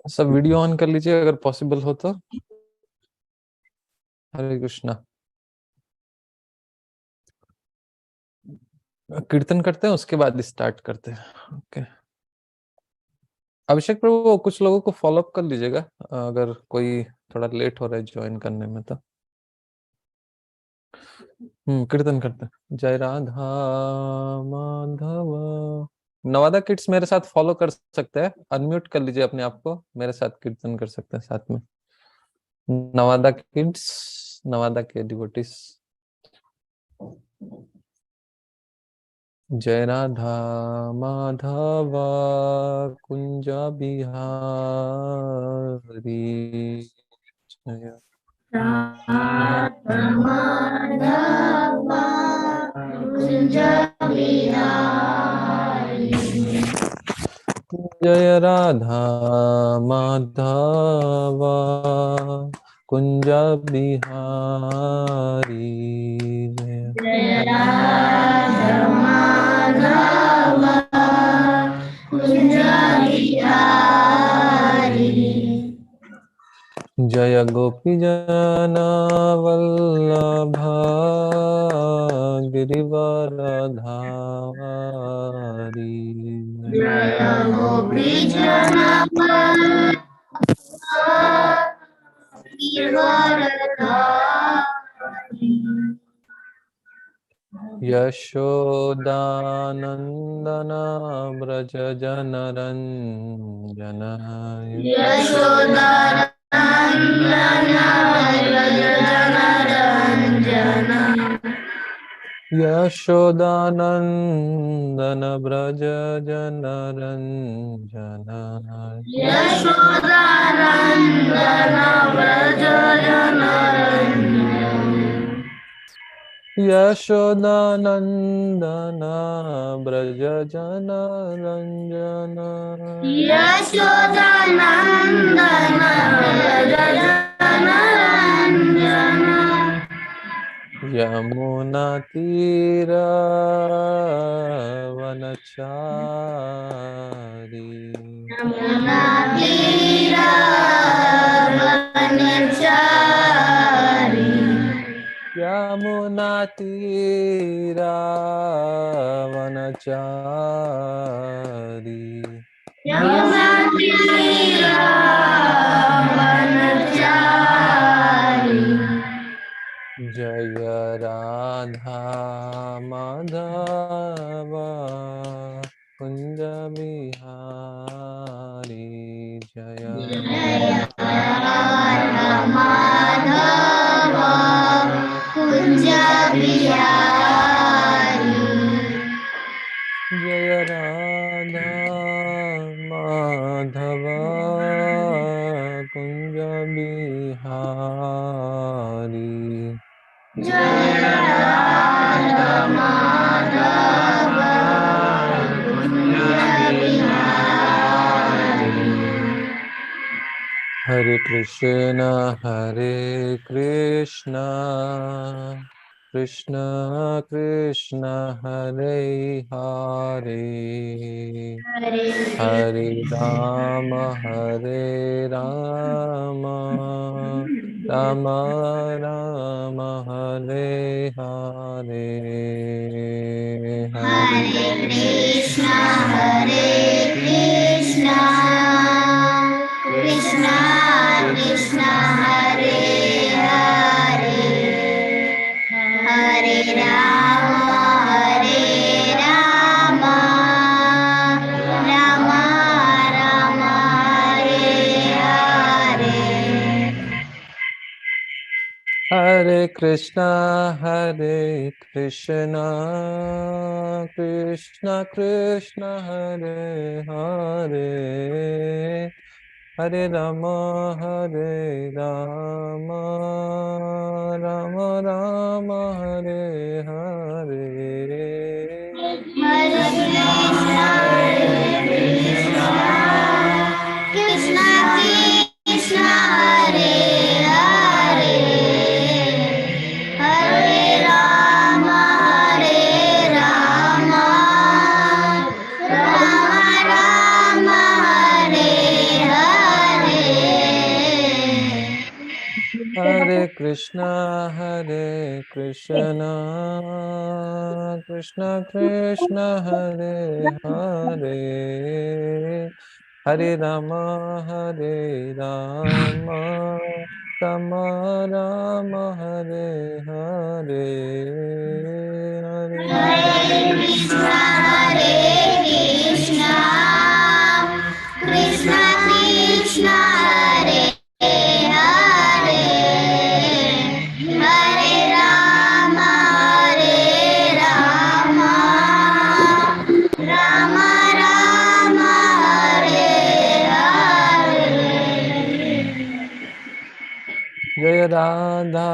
सब video on कर लीजिए अगर पॉसिबल हो तो। हरे कृष्णा। कीर्तन करते हैं उसके बाद स्टार्ट करते हैं। ओके। अभिषेक प्रभु कुछ लोगों को फॉलो अप कर लीजिएगा अगर कोई थोड़ा लेट हो रहा है ज्वाइन करने में तो। कीर्तन करते हैं। जय राधा माधव। नवादा किड्स मेरे साथ फॉलो कर सकते हैं, अनम्यूट कर लीजिए अपने आप को, मेरे साथ कीर्तन कर सकते हैं साथ में। नवादा किड्स, नवादा के डिवोटीज। जय राधा माधव कुंज बिहारी। जय राधा माधव कुंज बिहारी। जय राधा माधव कुंज बिहारी। जय राधा माधव कुंज बिहारी। जय गोपी जन वल्लभ गिरिवरधारी। जय गोपी जन गिरिवरधारी। यशोदानंदन व्रज जनरंजन। यशोदानंदन व्रज जनरंजन। यशोदानंदन व्रज जनरंजन। यशोदानंदन व्रज जनरंजन। यशोदानंदन व्रज जनरंजन। यशोदानंदन व्रज जनरंजन। यमुना तीरवनचारी। यमुना तीरवनचारी। यमुना तीरवनचारी। यमुना तीरवनचारी। जय राधा माधव कुंज बिहारी। जय राधा माधव कुंज बिहारी। जय राधा माधव कुंज बिहारी। जय राधा माधव कुंज बिहारी। हरे कृष्णा कृष्ण कृष्ण हरे हरे। हरे राम राम राम हरे हरे। हरे कृष्णा कृष्णा कृष्णा हरे हरे। हरे राम राम राम हरे हरे। हरे कृष्णा कृष्ण कृष्ण हरे हरे। हरे राम राम राम हरे हरे। हरे कृष्णा कृष्णा कृष्णा हरे हरे। हरे राम राम राम हरे हरे। हरे कृष्णा कृष्णा कृष्णा हरे हरे, हरे रामा राम राम हरे हरे, हरे हरे कृष्णा कृष्णा कृष्णा हरे हरे, हरे राम राम राम हरे हरे। जय राधा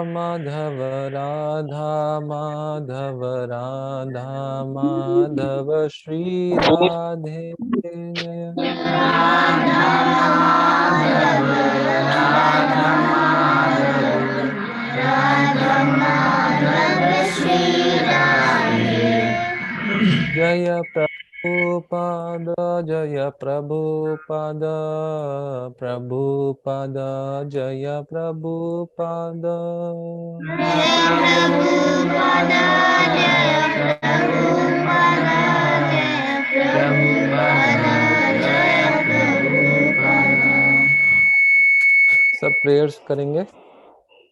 माधव राधा माधव राधा माधव श्री राधे जय। जय प्रभुपाद जय प्रभुपाद, प्रभुपाद जय प्रभुपाद, सब प्रेयर्स करेंगे।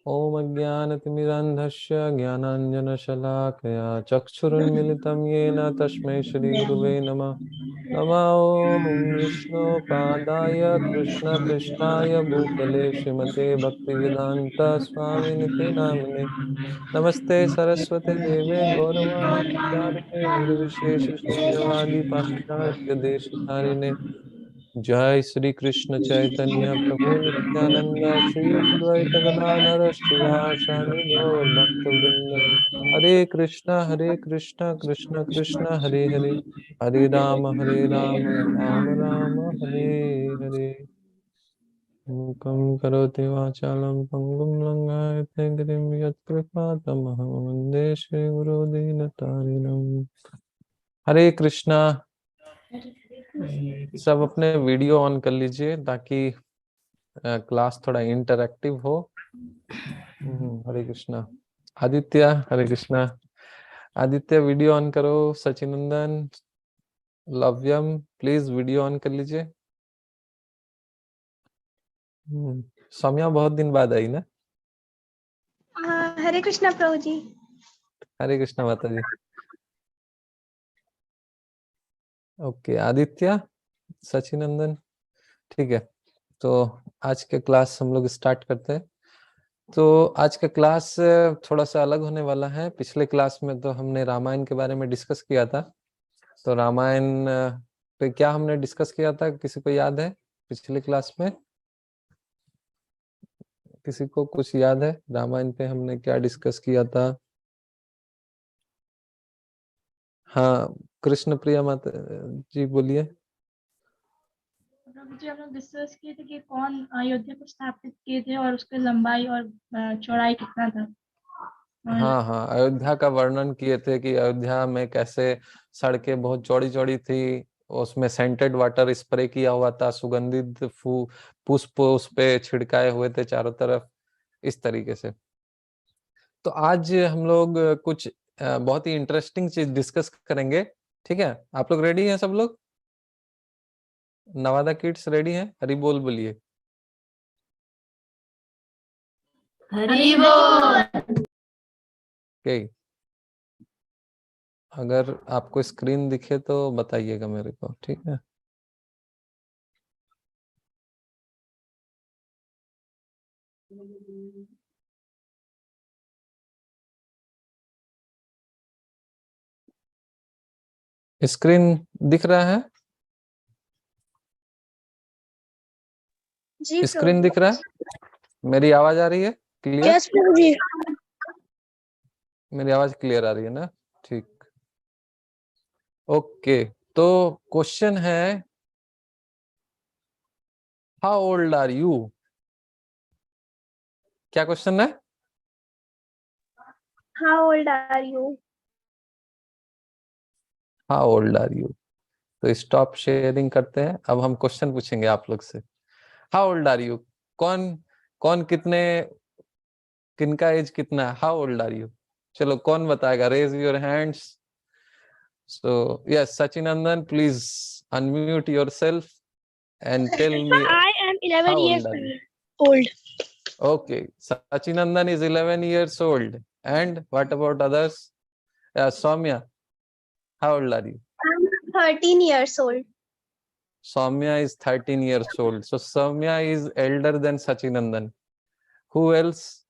ओम अज्ञानतिमिरान्धस्य ज्ञानाञ्जनशलाकया चक्षुरुन्मिलितं येन तस्मै श्रीगुरुवे नमः। नमो ओम विष्णुपादाय कृष्णपृष्ठाय भूतले श्रीमते भक्तिवेदान्त स्वामिनिति नामिने। नमस्ते सरस्वते देवे गौरवाणी प्रचारिणे निर्विशेष शून्यवादी पाश्चात्य देशतारिणे। जय श्री कृष्ण चैतन्य प्रभु नित्यानंद श्री अद्वैत गदाधर श्रीवासादि गौर भक्त वृंद। हरे कृष्णा कृष्ण कृष्ण हरे हरे, हरे राम राम राम हरे हरे। मूकं करोति वाचालं पंगुं लंघयते गिरिं यत्कृपातमहं वन्दे श्रीगुरो दीनतारिणम्। हरे कृष्णा। सब अपने वीडियो ऑन कर लीजिए ताकि क्लास थोड़ा इंटरैक्टिव हो। हरे कृष्णा। आदित्य हरे कृष्णा। आदित्य वीडियो ऑन करो। सचिनंदन लव्यम प्लीज वीडियो ऑन कर लीजिए। सौम्या बहुत दिन बाद आई ना। हरे कृष्णा प्रभु जी। हरे कृष्णा माता जी। ओके आदित्य सचिनंदन ठीक है। तो आज के क्लास हम लोग स्टार्ट करते हैं। तो आज का क्लास थोड़ा सा अलग होने वाला है। पिछले क्लास में तो हमने रामायण के बारे में डिस्कस किया था। तो रामायण पे क्या हमने डिस्कस किया था, किसी को याद है? पिछले क्लास में किसी को कुछ याद है रामायण पे हमने क्या डिस्कस किया था? हाँ कृष्ण प्रिया माता जी बोलिए। प्रभु जी हम लोग डिस्कस किए थे कि कौन अयोध्या को स्थापित किए थे और उसकी लंबाई और चौड़ाई कितना था। हाँ अयोध्या का वर्णन किए थे कि अयोध्या में कैसे सड़कें बहुत चौड़ी चौड़ी थी, उसमें सेंटेड वाटर स्प्रे किया हुआ था, सुगंधित पुष्प उस पे छिड़काए हुए थे चारों तरफ, इस तरीके से। तो आज हम लोग कुछ बहुत ही इंटरेस्टिंग चीज डिस्कस करेंगे। ठीक है, आप लोग रेडी हैं? सब लोग नवादा किड्स रेडी हैं? हरि बोल बोलिए। हरि बोल। ओके, अगर आपको स्क्रीन दिखे तो बताइएगा मेरे को, ठीक है? स्क्रीन दिख रहा है? जी स्क्रीन दिख रहा है? मेरी आवाज आ रही है क्लियर? यस प्रभु जी। मेरी आवाज क्लियर आ रही है ना? ठीक, ओके। तो क्वेश्चन है, हाउ ओल्ड आर यू? क्या क्वेश्चन है? How old are you? How old are you? तो स्टॉप शेयरिंग करते हैं। अब हम क्वेश्चन पूछेंगे आप लोग से। How old are you? कौन कौन कितने, किनका एज कितना है? How old are you? चलो कौन बताएगा? Raise your hands. So yes, Sachinandan, please unmute yourself and tell me I am 11 how years old are you? old. Okay, Sachinandan is 11 years old. And what about others? Soumya, how old are you? I'm 13 years old. Soumya is 13 years old. So Soumya is elder than Sachinandan. Who else?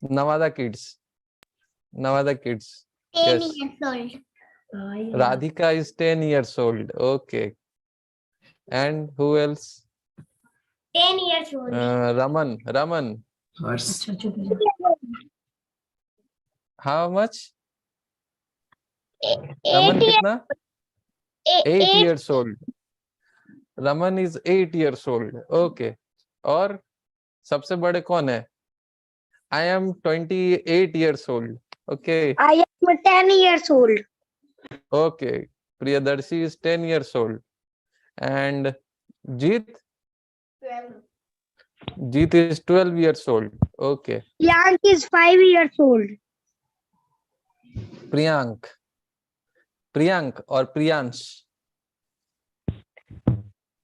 Navada kids. Navada kids. 10 Yes. years old. Radhika is 10 years old. Okay. And who else? 10 years old. Raman. Raman. How much? 8 Raman years. कितना? 8 years old. Raman is 8 years old. Okay. और सबसे बड़े कौन है? I am 28 years old. Okay. I am 10 years old. Okay. Priyadarshi is 10 years old. And Jeet? 12. Jeet is 12 years old. Okay. Priyank is 5 years old. Priyank. Priyank or Priyansh?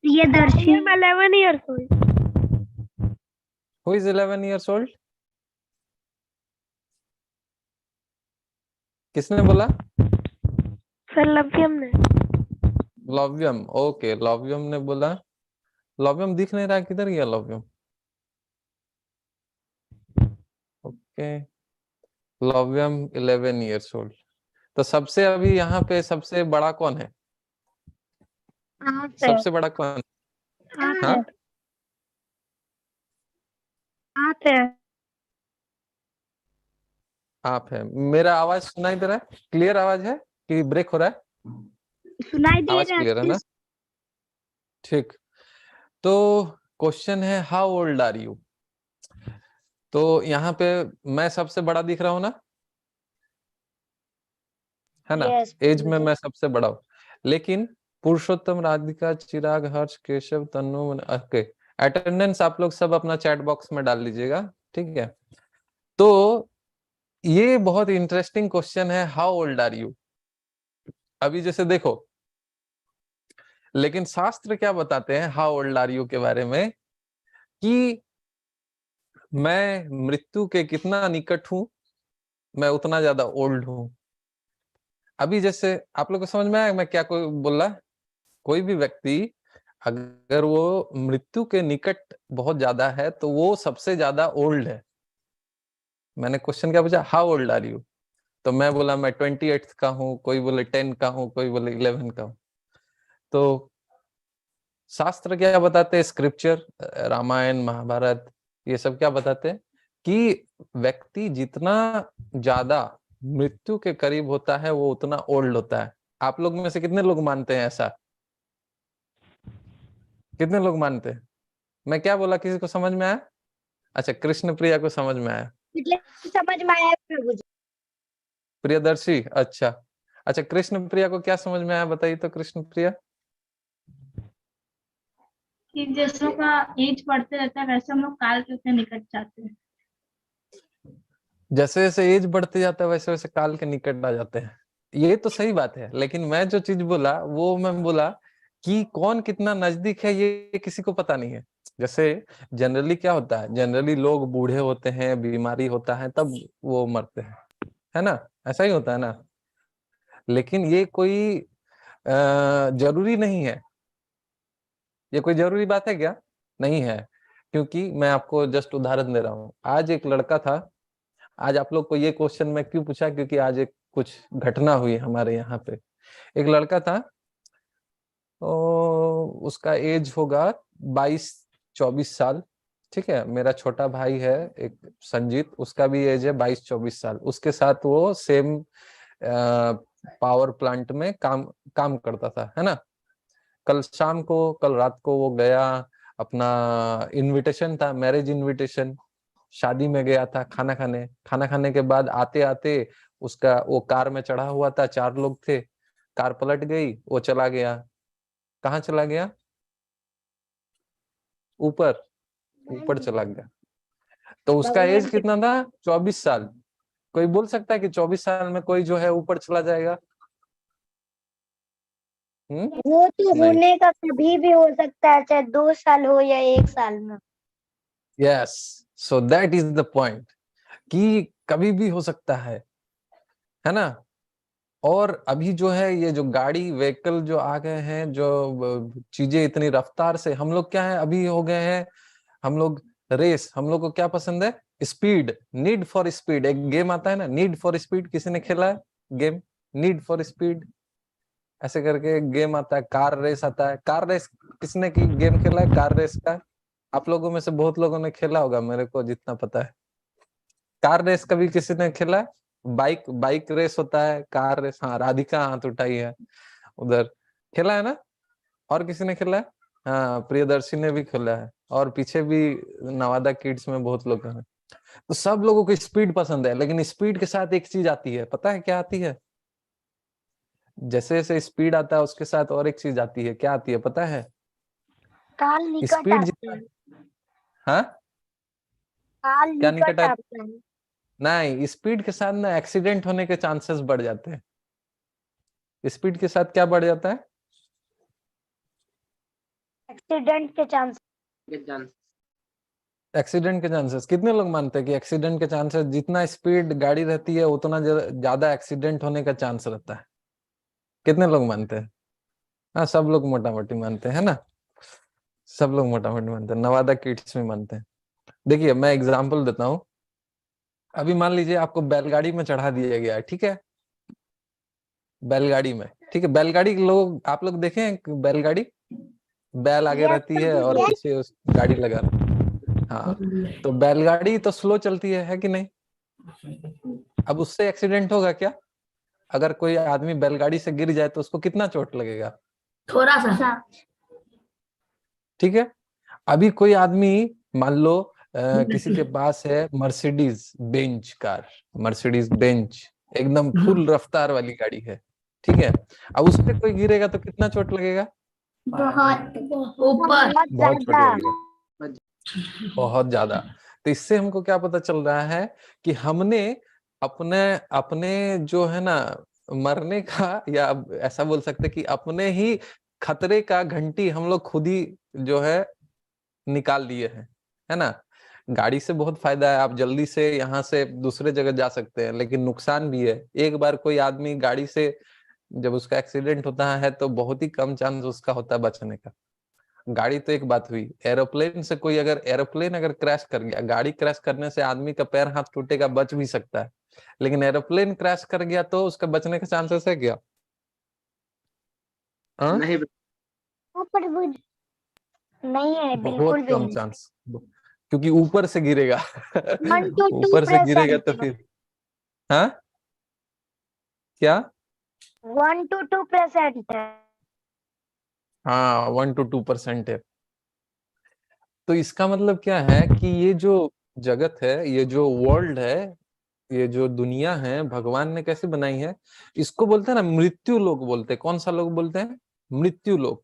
Priyadarshi. I am 11 years old. Who is 11 years old? किसने बोला? Sir, लव्यम ने. लव्यम. Okay, लव्यम ने बोला. लव्यम दिख नहीं रहा, किधर गया Lavyam? Okay, Lavyam 11 years old. तो सबसे अभी यहाँ पे सबसे बड़ा कौन है? सबसे बड़ा कौन? हाँ, आप है. मेरा आवाज सुनाई दे रहा है? क्लियर आवाज है कि ब्रेक हो रहा है? सुनाई दे आवाज रहा क्लियर है ना? ठीक. तो क्वेश्चन है हाउ ओल्ड आर यू. तो यहाँ पे मैं सबसे बड़ा दिख रहा हूँ ना, है ना? Yes, एज में मैं सबसे बड़ा हूँ. लेकिन पुरुषोत्तम, राधिका, चिराग, हर्ष, केशव, तन्नु, ओके, अटेंडेंस आप लोग सब अपना चैट बॉक्स में डाल लीजिएगा. ठीक है. तो ये बहुत इंटरेस्टिंग क्वेश्चन है, हाउ ओल्ड आर यू. अभी जैसे देखो, लेकिन शास्त्र क्या बताते हैं हाउ ओल्ड आर यू के बारे में, कि मैं मृत्यु के कितना निकट हूं, मैं उतना ज्यादा ओल्ड हूं. अभी जैसे आप लोग को समझ में आया मैं क्या कोई बोल रहा? कोई भी व्यक्ति अगर वो मृत्यु के निकट बहुत ज्यादा है तो वो सबसे ज्यादा ओल्ड है. मैंने क्वेश्चन क्या पूछा? How old are you. तो मैं बोला मैं 28 का हूँ, कोई बोले 10 का हूँ, कोई बोले 11 का हूँ. तो शास्त्र क्या बताते हैं? स्क्रिप्चर, रामायण, महाभारत, ये सब क्या बताते हैं कि व्यक्ति जितना ज्यादा मृत्यु के करीब होता है वो उतना ओल्ड होता है. आप लोग में से कितने लोग मानते हैं ऐसा? कितने लोग मानते हैं? मैं क्या बोला, किसी को समझ में आया? अच्छा, कृष्ण प्रिया को समझ में आया. समझ में आया प्रभु जी. प्रियदर्शी, अच्छा. अच्छा, कृष्ण प्रिया को क्या समझ में आया बताइए तो. कृष्ण प्रिया, कि जैसों का एज बढ़ते रहता है वैसे हम लोग काल के उतने निकट जाते हैं. जैसे जैसे एज बढ़ते जाता है वैसे वैसे काल के निकट आ जाते हैं. ये तो सही बात है, लेकिन मैं जो चीज बोला वो मैं बोला कि कौन कितना नजदीक है ये किसी को पता नहीं है. जैसे जनरली क्या होता है, जनरली लोग बूढ़े होते हैं, बीमारी होता है तब वो मरते हैं, है ना? ऐसा ही होता है ना. लेकिन ये कोई जरूरी नहीं है. ये कोई जरूरी बात है क्या? नहीं है. क्योंकि मैं आपको जस्ट उदाहरण दे रहा हूँ. आज एक लड़का था. आज आप लोग को ये क्वेश्चन मैं क्यों पूछा, क्योंकि आज एक कुछ घटना हुई हमारे यहाँ पे. एक लड़का था, तो उसका एज होगा 22-24 साल. ठीक है. मेरा छोटा भाई है एक संजीत, उसका भी एज है 22-24 साल. उसके साथ वो सेम पावर प्लांट में काम करता था, है ना. कल रात को वो गया, अपना इनविटेशन था, मैरिज इनविटेशन, शादी में गया था खाना खाने के बाद आते आते उसका वो कार में चढ़ा हुआ था, 4 लोग थे, कार पलट गई, वो चला गया. कहाँ चला गया? ऊपर. ऊपर चला गया। तो उसका एज कितना था? 24 साल। कोई बोल सकता है कि 24 साल में कोई जो है ऊपर चला जाएगा? वो तो नहीं। होने का कभी भी हो सकता है, चाहे 2 साल हो या 1 साल में। Yes, so that is the point कि कभी भी हो सकता है ना। और अभी जो है ये जो गाड़ी व्हीकल जो आ गए हैं, जो चीजें इतनी रफ्तार से, हम लोग क्या है अभी हो गए हैं, हम लोग रेस, हम लोग को क्या पसंद है? Speed, need for speed. एक गेम आता है ना, नीड फॉर स्पीड, किसी ने खेला है गेम नीड फॉर स्पीड? ऐसे करके गेम आता है। कार रेस आता है। कार रेस किसने की गेम खेला है कार रेस का? आप लोगों में से बहुत लोगों ने खेला होगा, मेरे को जितना पता है। कार रेस कभी किसी ने खेला है? बाइक रेस होता है, कार रेस। हाँ, राधिका हाथ उठाई है उधर। खेला है ना? और किसी ने खेला है? हाँ, प्रियदर्शी ने भी खेला है, और पीछे भी नवादा किड्स में बहुत लोग हैं। तो सब लोगों को स्पीड पसंद है, लेकिन स्पीड के साथ एक चीज आती है, पता है क्या आती है? जैसे जैसे स्पीड आता है उसके साथ और एक चीज आती है। क्या आती है पता है? काल निकट स्पीड आता है। हाँ, काल क्या निकट निकट आता है। नहीं, स्पीड के साथ ना एक्सीडेंट होने के चांसेस बढ़ जाते हैं। स्पीड के साथ क्या बढ़ जाता है? एक्सीडेंट के चांस। एक्सीडेंट के चांसेस। कितने लोग मानते हैं कि एक्सीडेंट के चांसेस, जितना स्पीड गाड़ी रहती है उतना ज्यादा एक्सीडेंट होने का चांस रहता है? कितने लोग मानते हैं? हाँ, सब लोग मोटा मोटी मानते हैं ना। सब लोग मोटा मोटी मानते हैं, नवादा किड्स में मानते हैं। देखिए मैं एग्जांपल देता हूँ। अभी मान लीजिए आपको बैलगाड़ी में चढ़ा दिया गया है, ठीक है? बैलगाड़ी में, ठीक है? बैलगाड़ी लोग, आप लोग देखे हैं बैलगाड़ी? बैल आगे रहती है और पीछे उस गाड़ी लगा रहता है। हाँ, तो बैलगाड़ी तो स्लो चलती है कि नहीं? अब उससे एक्सीडेंट होगा क्या? अगर कोई आदमी बैलगाड़ी से गिर जाए तो उसको कितना चोट लगेगा? थोड़ा सा। ठीक है। अभी कोई आदमी मान लो किसी के पास है Mercedes Benz car, Mercedes Benz, एकदम फुल रफ्तार वाली गाड़ी है, ठीक है? अब उस पे कोई गिरेगा तो कितना चोट लगेगा? बहुत ऊपर। बहुत चोट लगेगा, बहुत ज्यादा। तो इससे हमको क्या पता चल रहा है कि हमने अपने अपने जो है ना मरने का, या ऐसा बोल सकते कि अपने ही खतरे का घंटी हम लोग खुद ही जो है निकाल लिए हैं, है ना? गाड़ी से बहुत फायदा है, आप जल्दी से यहाँ से दूसरे जगह जा सकते हैं, लेकिन नुकसान भी है। एक बार कोई आदमी गाड़ी से जब उसका एक्सीडेंट होता है तो बहुत ही कम चांस उसका होता है बचने का। गाड़ी तो एक बात हुई, एरोप्लेन से कोई अगर एरोप्लेन अगर क्रैश कर गया, गाड़ी क्रैश करने से आदमी का पैर हाथ टूटेगा, बच भी सकता है, लेकिन एरोप्लेन क्रैश कर गया तो उसका बचने का चांसेस है क्या? नहीं नहीं है, बहुत बिल्कुल भी कम नहीं। चांस, क्योंकि ऊपर से गिरेगा 1 to 2% ऊपर से गिरेगा तो फिर हाँ क्या? 1 to 2% है। हाँ, 1 to 2% है। तो इसका मतलब क्या है कि ये जो जगत है, ये जो वर्ल्ड है, ये जो दुनिया है, भगवान ने कैसे बनाई है? इसको बोलते हैं ना मृत्यु लोक बोलते हैं। कौन सा लोक बोलते हैं? मृत्यु लोक।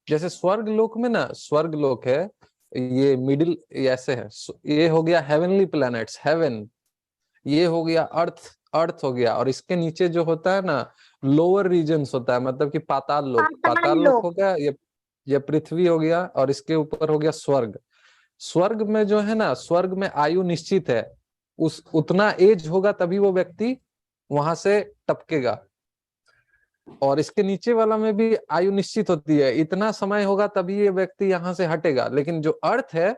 जैसे स्वर्ग लोक में ना, स्वर्ग लोक है ये मिडिल, ऐसे है, ये हो गया हेवनली प्लैनेट्स, हेवन। ये हो गया अर्थ, अर्थ हो गया, और इसके नीचे जो होता है ना लोअर रीजन्स होता है, मतलब कि पाताल लोक, पाताल लोक हो गया, ये पृथ्वी हो गया, और इसके ऊपर हो गया स्वर्ग। स्वर्ग में जो है ना, स्वर्ग में आयु निश्चित है, उस उतना एज होगा तभी वो व्यक्ति वहां से टपकेगा। और इसके नीचे वाला में भी आयु निश्चित होती है, इतना समय होगा तभी ये व्यक्ति यहाँ से हटेगा। लेकिन जो अर्थ है,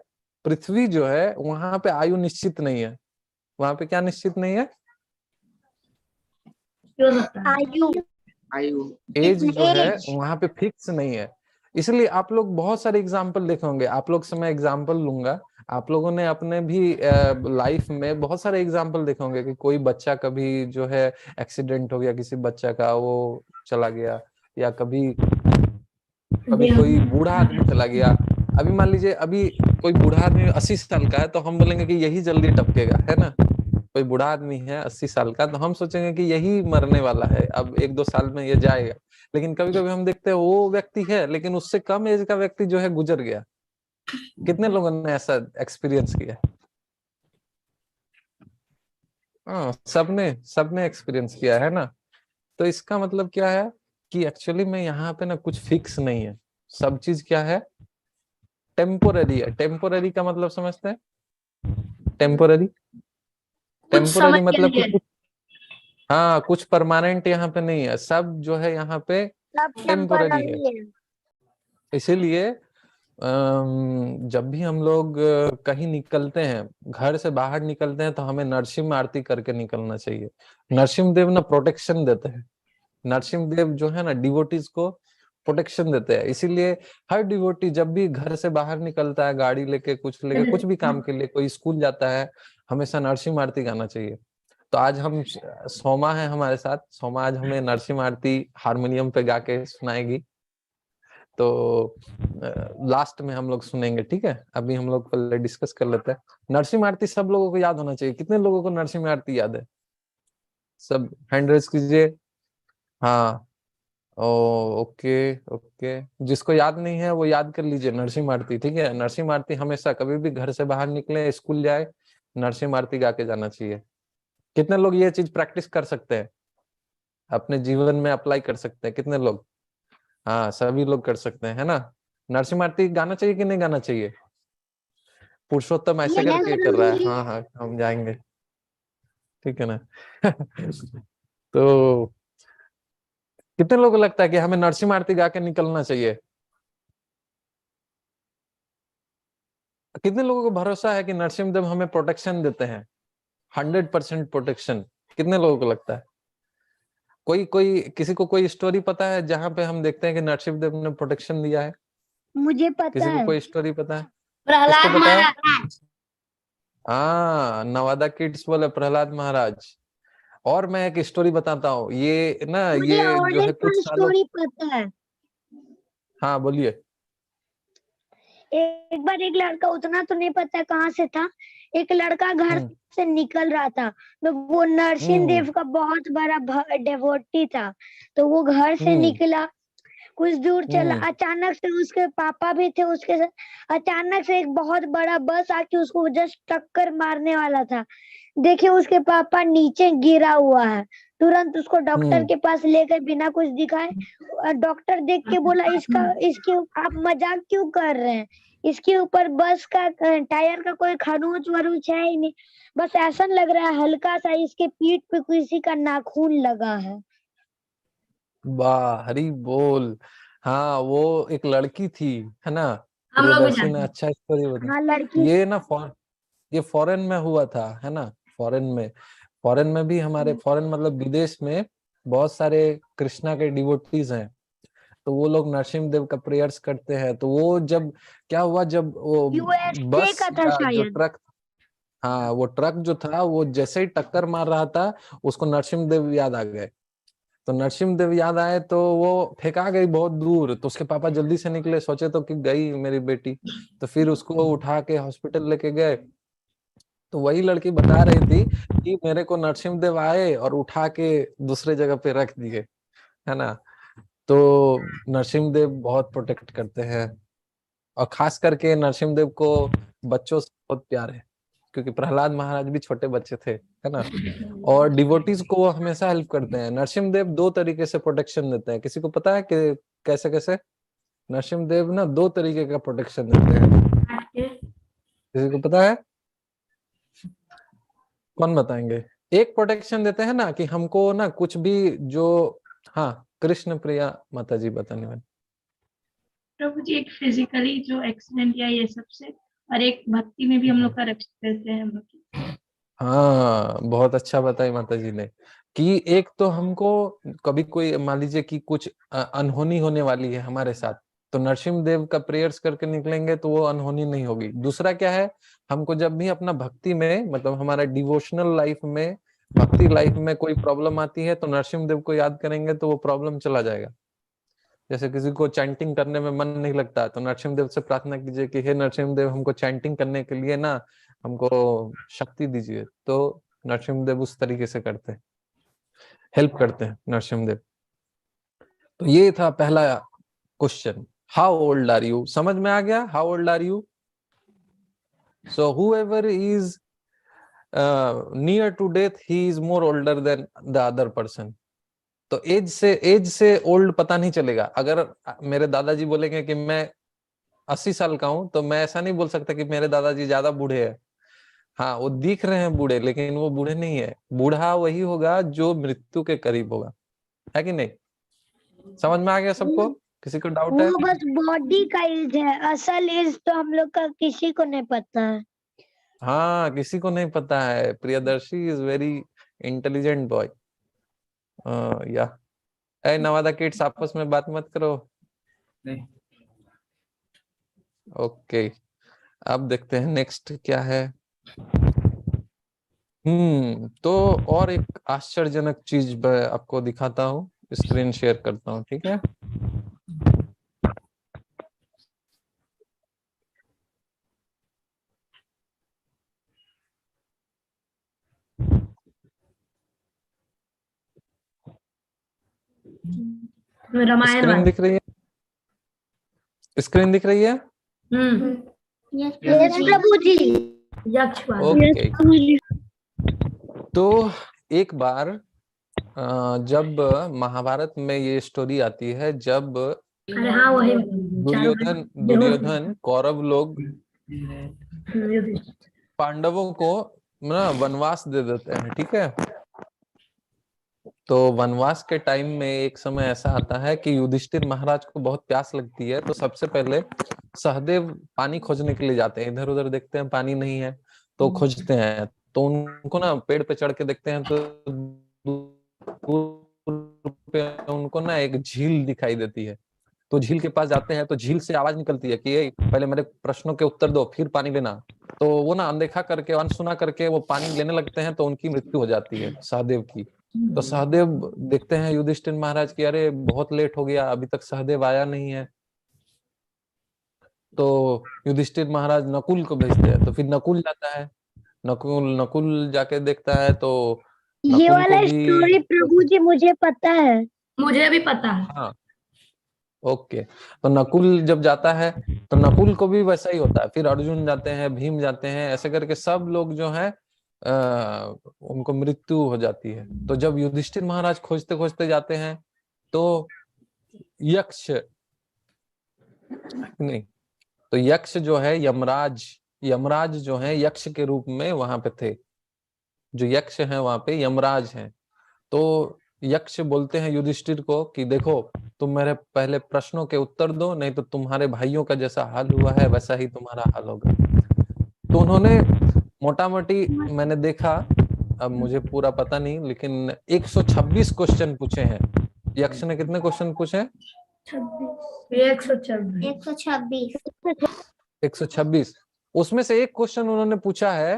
पृथ्वी जो है, वहां पे आयु निश्चित नहीं है। वहां पे क्या निश्चित नहीं है? आयु एज जो है वहां पे फिक्स नहीं है। इसलिए आप लोग बहुत सारे एग्जाम्पल देखे होंगे, आप लोग से मैं एग्जाम्पल लूंगा। आप लोगों ने अपने भी लाइफ में बहुत सारे एग्जाम्पल देखे होंगे कि कोई बच्चा कभी जो है एक्सीडेंट हो गया, किसी बच्चा का वो चला गया, या कभी कोई बूढ़ा आदमी चला गया। अभी मान लीजिए अभी कोई बूढ़ा आदमी 80 साल का है तो हम बोलेंगे कि यही जल्दी टपकेगा, है ना? कोई बूढ़ा आदमी है 80 साल का तो हम सोचेंगे कि यही मरने वाला है, अब 1-2 साल में ये जाएगा। लेकिन कभी कभी हम देखते हैं वो व्यक्ति है, लेकिन उससे कम एज का व्यक्ति जो है गुजर गया। कितने लोगों ने ऐसा एक्सपीरियंस किया? हाँ, सबने सबने एक्सपीरियंस किया है ना। तो इसका मतलब क्या है कि एक्चुअली में यहाँ पे ना कुछ फिक्स नहीं है, सब चीज क्या है, टेम्पोररी है। टेम्पोररी का मतलब समझते हैं? टेम्पोररी, कुछ समय टेम्पोररी के मतलब लिए। कुछ, हाँ, कुछ परमानेंट यहाँ पे नहीं है, सब जो है यहाँ पे सब टेम्पोररी है। टेम्पररी है। इसीलिए जब भी हम लोग कहीं निकलते हैं, घर से बाहर निकलते हैं, तो हमें नरसिंह आरती करके निकलना चाहिए। नरसिंह देव ना प्रोटेक्शन देते हैं। नरसिंह देव जो है ना डिवोटीज को प्रोटेक्शन देते हैं। इसीलिए हर डिवोटी जब भी घर से बाहर निकलता है, गाड़ी लेके, कुछ लेके, कुछ भी काम के लिए, कोई स्कूल जाता है, हमेशा नरसिंह आरती गाना चाहिए। तो आज हम, सोमा है हमारे साथ, सोमा आज हमें नरसिंह आरती हारमोनियम पे गा के सुनाएगी। तो लास्ट में हम लोग सुनेंगे, ठीक है? अभी हम लोग पहले डिस्कस कर लेते हैं। नरसिंह आरती सब लोगों को याद होना चाहिए। कितने लोगों को नरसिंह आरती याद है? सब हैंड रेज कीजिए। हाँ, ओ, ओके ओके। जिसको याद नहीं है वो याद कर लीजिए नरसिंह आरती, ठीक है? नरसिंह आरती हमेशा, कभी भी घर से बाहर निकले, स्कूल जाए, नरसिंह आरती गा के जाना चाहिए। कितने लोग ये चीज प्रैक्टिस कर सकते हैं, अपने जीवन में अप्लाई कर सकते हैं? कितने लोग? हाँ, सभी लोग कर सकते हैं, है ना? नरसिंह आरती गाना चाहिए कि नहीं गाना चाहिए? पुरुषोत्तम ऐसे ये करके कर रहा है, हाँ हाँ, हम जाएंगे, ठीक है ना? तो कितने लोगों को लगता है कि हमें नरसिंह आरती गा के निकलना चाहिए? कितने लोगों को भरोसा है कि नरसिंह देव हमें प्रोटेक्शन देते हैं, 100% प्रोटेक्शन? कितने लोगों को लगता है? कोई कोई किसी को कोई स्टोरी पता है जहां पे हम देखते हैं कि नरसिंह देव ने प्रोटेक्शन दिया है? मुझे पता किसी को है। कोई स्टोरी पता है? प्रहलाद किसको पता है? महाराज। हाँ, नवादा किड्स बोले प्रहलाद महाराज। और मैं एक स्टोरी बताता हूँ, ये ना, मुझे ये और जो है एक कुछ सालों, स्टोरी पता है। हाँ बोलिए। एक बार एक लड़का, उतना तो नहीं पता कहाँ से था, एक लड़का घर हम्म से निकल रहा था, तो वो नरसिंह हम्म देव का बहुत बड़ा डेवोटी था। तो वो घर से हम्म निकला, कुछ दूर चला, हम्म अचानक से उसके पापा भी थे उसके साथ। अचानक से एक बहुत बड़ा बस आके उसको जस्ट टक्कर मारने वाला था। देखिए उसके पापा नीचे गिरा हुआ है। तुरंत उसको डॉक्टर हम्म के पास लेकर बिना कुछ दिखाए, और डॉक्टर देख के बोला, इसकी आप मजाक क्यों कर रहे हैं? इसके ऊपर बस का टायर का कोई खरोंच वरोच है ही नहीं, बस ऐसा लग रहा है हल्का सा इसके पीठ पे किसी का नाखून लगा है। वाह, हरी बोल। हाँ, वो एक लड़की थी, है ना? हम लोग भी प्रियदर्शी ने जानते हैं। अच्छा स्टोरी बता। हाँ, लड़की। ये ना ये फॉरेन में हुआ था, है ना? फॉरेन में, फॉरेन में भी हमारे, फॉरेन मतलब विदेश में बहुत सारे कृष्णा के डिवोटीज हैं। तो वो लोग नरसिंह देव का प्रेयर्स करते हैं। तो वो जब क्या हुआ, जब वो यूएसए बस का था या जो शायद। ट्रक, हाँ, वो ट्रक जो था, वो जैसे ही टक्कर मार रहा था, उसको नरसिंह देव याद आ गए। तो नरसिंह देव याद आए तो वो फेंका गई बहुत दूर। तो उसके पापा जल्दी से निकले, सोचे तो कि गई मेरी बेटी। तो फिर उसको उठा के हॉस्पिटल लेके गए। तो वही लड़की बता रही थी कि मेरे को नरसिंह देव आए और उठा के दूसरे जगह पे रख दिए, है ना? तो नरसिंह देव बहुत प्रोटेक्ट करते हैं। और खास करके नरसिंह देव को बच्चों से बहुत प्यार है, क्योंकि प्रहलाद महाराज भी छोटे बच्चे थे, है ना? और डिवोटीज को वो हमेशा हेल्प करते हैं। नरसिंह देव दो तरीके से प्रोटेक्शन देते हैं। किसी को पता है कि कैसे कैसे? नरसिंह देव ना दो तरीके का प्रोटेक्शन देते हैं। किसी को पता है? कौन बताएंगे? एक प्रोटेक्शन देते हैं ना कि हमको ना कुछ भी जो, हाँ, कृष्ण प्रिया माता जी बताने वाले। प्रभु जी, एक फिजिकली जो एक्सीडेंट या ये सब से, और एक भक्ति में भी हम लोग का रक्षा करते हैं हम लोग की। हाँ, बहुत अच्छा बताई माता जी ने कि एक तो हमको कभी कोई, मान लीजिए कि कुछ अनहोनी होने वाली है हमारे साथ, तो नरसिंह देव का प्रेयर्स करके निकलेंगे तो वो अनहोनी नहीं होगी। दूसरा क्या है, हमको जब भी अपना भक्ति में, मतलब हमारा डिवोशनल लाइफ में, भक्ति लाइफ में कोई प्रॉब्लम आती है, तो नरसिंह देव को याद करेंगे तो वो प्रॉब्लम चला जाएगा। जैसे किसी को चैंटिंग करने में मन नहीं लगता, तो नरसिंह देव से प्रार्थना कीजिए कि हे नरसिंह देव, हमको चैंटिंग करने के लिए ना, हमको शक्ति दीजिए। तो नरसिंह देव उस तरीके से करते हैं, हेल्प करते हैं नरसिंह देव। तो ये था पहला question, how old are you? समझ में आ गया? How old are you? So whoever is near to death, he is more older than the other person. तो एज से ओल्ड पता नहीं चलेगा। अगर मेरे दादाजी बोलेंगे कि मैं 80 साल का हूं, तो मैं ऐसा नहीं बोल सकता कि मेरे दादाजी ज्यादा बूढ़े हैं। हाँ, वो दिख रहे हैं बूढ़े, लेकिन वो बूढ़े नहीं है। बूढ़ा वही होगा जो मृत्यु के करीब होगा, है कि नहीं? समझ में आ गया सबको? किसी को डाउट है? वो बस बॉडी का एज है, असल एज तो हम लोग का किसी को नहीं पता है। हाँ, किसी को नहीं पता है। Priyadarshi is very intelligent boy. या ए नवादा किड्स, आपस में बात मत करो। नहीं। ओके, अब देखते हैं नेक्स्ट क्या है। तो और एक आश्चर्यजनक चीज मैं आपको दिखाता हूँ, स्क्रीन शेयर करता हूँ, ठीक है? रामायण स्क्रीन वाला। दिख रही है? स्क्रीन दिख रही है? यस प्रभु जी। यक्ष वाला। ओके। तो एक बार जब महाभारत में ये स्टोरी आती है, जब अरे हाँ वही दुर्योधन कौरव लोग पांडवों को ना वनवास दे देते हैं, ठीक है? तो वनवास के टाइम में एक समय ऐसा आता है कि युधिष्ठिर महाराज को बहुत प्यास लगती है। तो सबसे पहले सहदेव पानी खोजने के लिए जाते हैं। इधर उधर देखते हैं पानी नहीं है, तो खोजते हैं। तो उनको ना पेड़ पे चढ़ के देखते हैं, तो दूर पे उनको ना एक झील दिखाई देती है। तो झील के पास जाते हैं, तो झील से आवाज निकलती है कि पहले मेरे प्रश्नों के उत्तर दो, फिर पानी लेना। तो वो ना अनदेखा करके, अनसुना करके वो पानी लेने लगते हैं, तो उनकी मृत्यु हो जाती है, सहदेव की। तो सहदेव देखते हैं युधिष्ठिर महाराज की, अरे बहुत लेट हो गया, अभी तक सहदेव आया नहीं है। तो युधिष्ठिर महाराज नकुल को भेजते हैं। तो फिर नकुल जाता है। नकुल जाके देखता है, तो ये नकुल वाला को भी स्टोरी प्रभु जी मुझे पता है। मुझे भी पता है। हाँ, ओके। तो नकुल जब जाता है, तो नकुल को भी वैसा ही होता है। फिर अर्जुन जाते हैं, भीम जाते हैं, ऐसे करके सब लोग जो है उनको मृत्यु हो जाती है। तो जब युधिष्ठिर महाराज खोजते खोजते जाते हैं, तो यक्ष नहीं, तो यक्ष जो है यमराज जो है यक्ष के रूप में वहां पे थे। जो यक्ष हैं वहां पे यमराज हैं। तो यक्ष बोलते हैं युधिष्ठिर को कि देखो, तुम मेरे पहले प्रश्नों के उत्तर दो, नहीं तो तुम्हारे भाइयों का जैसा हाल हुआ है वैसा ही तुम्हारा हाल होगा। तो उन्होंने मोटा मोटी, मैंने देखा, अब मुझे पूरा पता नहीं, लेकिन 126 क्वेश्चन पूछे हैं। यक्ष ने कितने क्वेश्चन पूछे? 126। उसमें से एक क्वेश्चन उन्होंने पूछा है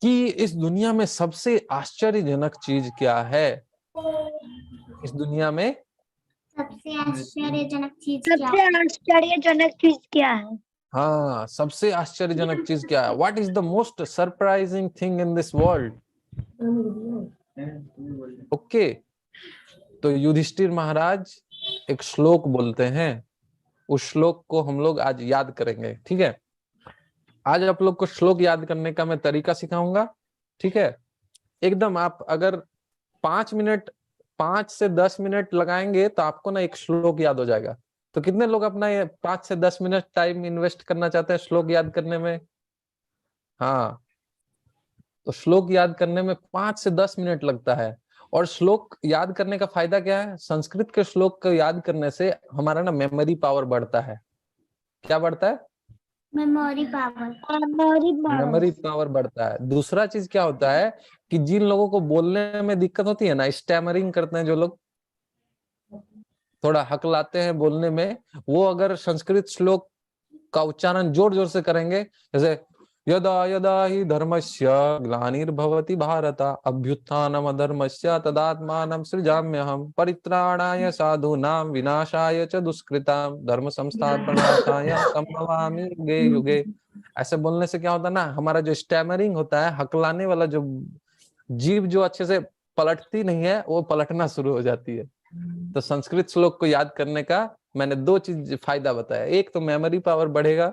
कि इस दुनिया में सबसे आश्चर्यजनक चीज क्या है? इस दुनिया में सबसे आश्चर्यजनक चीज क्या है? हाँ, सबसे आश्चर्यजनक चीज क्या है? What is the most surprising thing in this world? Okay. तो युधिष्ठिर महाराज एक श्लोक बोलते हैं। उस श्लोक को हम लोग आज याद करेंगे, ठीक है? आज आप लोग को श्लोक याद करने का मैं तरीका सिखाऊंगा, ठीक है? एकदम आप अगर 5 से 10 मिनट लगाएंगे तो आपको ना एक श्लोक याद हो जाएगा। तो कितने लोग अपना ये 5 से 10 मिनट टाइम इन्वेस्ट करना चाहते हैं श्लोक याद करने में? हाँ, तो श्लोक याद करने में 5 से 10 मिनट लगता है। और श्लोक याद करने का फायदा क्या है? संस्कृत के श्लोक को याद करने से हमारा ना मेमोरी पावर बढ़ता है। क्या बढ़ता है? मेमोरी पावर बढ़ता है। दूसरा चीज क्या होता है कि जिन लोगों को बोलने में दिक्कत होती है ना, स्टैमरिंग करते हैं जो लोग, थोड़ा हकलाते हैं बोलने में, वो अगर संस्कृत श्लोक का उच्चारण जोर जोर से करेंगे, जैसे यदा यदा हि धर्मस्य ग्लानिर्भवति भारत अभ्युत्थानम अधर्मस्य तदात्मानं सृजाम्यहम् परित्राणाय साधूनां विनाशाय च दुष्कृतां धर्म संस्थापनार्थाय संभवामि युगे युगे। ऐसे बोलने से क्या होता है ना, हमारा जो स्टैमरिंग होता है, हकलाने वाला जो जीभ जो अच्छे से पलटती नहीं है, वो पलटना शुरू हो जाती है। तो संस्कृत श्लोक को याद करने का मैंने 2 चीज फायदा बताया। एक तो मेमोरी पावर बढ़ेगा,